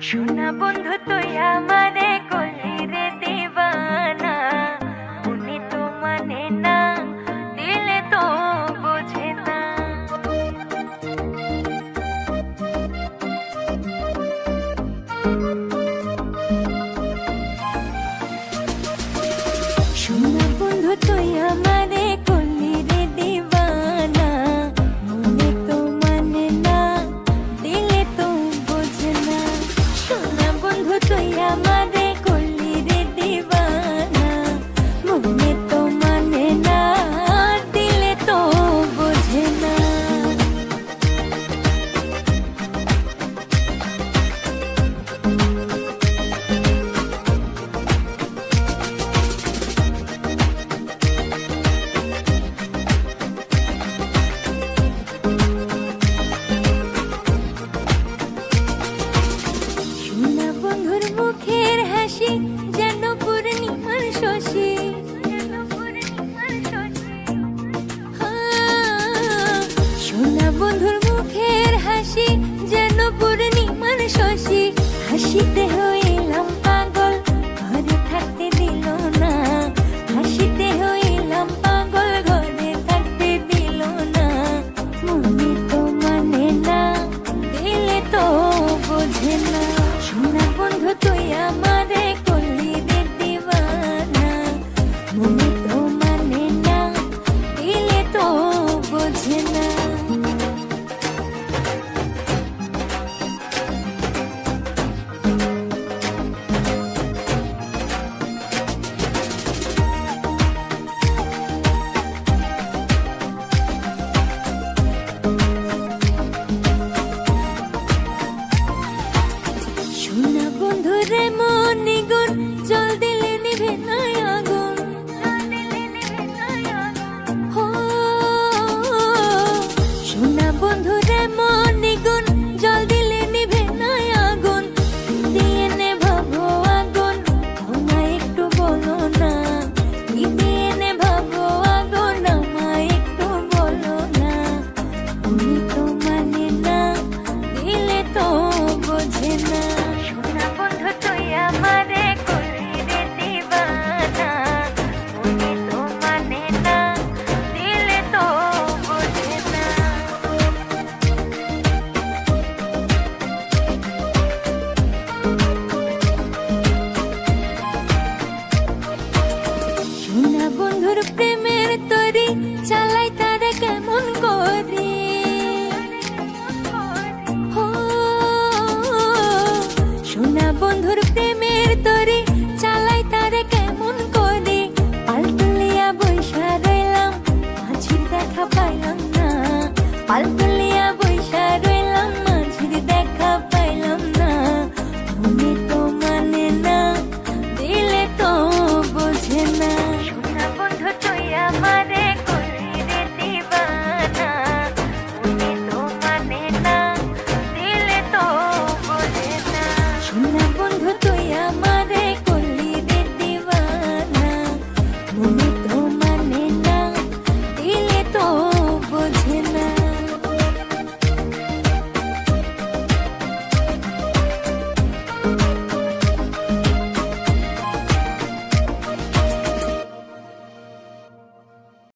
সোনা বন্ধু তুই আমারে করলি রে দিবানা, মনে তো মানে না, দিলে তো বোঝে না। সোনা বন্ধু তুই আমারে করলি রে দিবানা, মনে তো মানে না, দিলে তো বোঝে না। সোনা বন্ধু তুই আমারে করলি রে দিবানা, মনে তো মানে না, দিলে তো বোঝে না। সোনা বন্ধুর মুখের হাসি যেন পূর্ণিমার শশী, সোনা বন্ধুর মুখের হাসি যেন পূর্ণিমার শশী। হাসিতে হইলাম পাগল, ঘরে থাকতে দিল না, হাসিতে হইলাম পাগল, ঘরে থাকতে দিল না। মনে তো মানে না, দিলে তো বোঝে না। সোনা বন্ধু তুই আমারে করলি রে দিবানা, মনে তো মানে না, দিলে তো বোঝে না। সোনা বন্ধুরে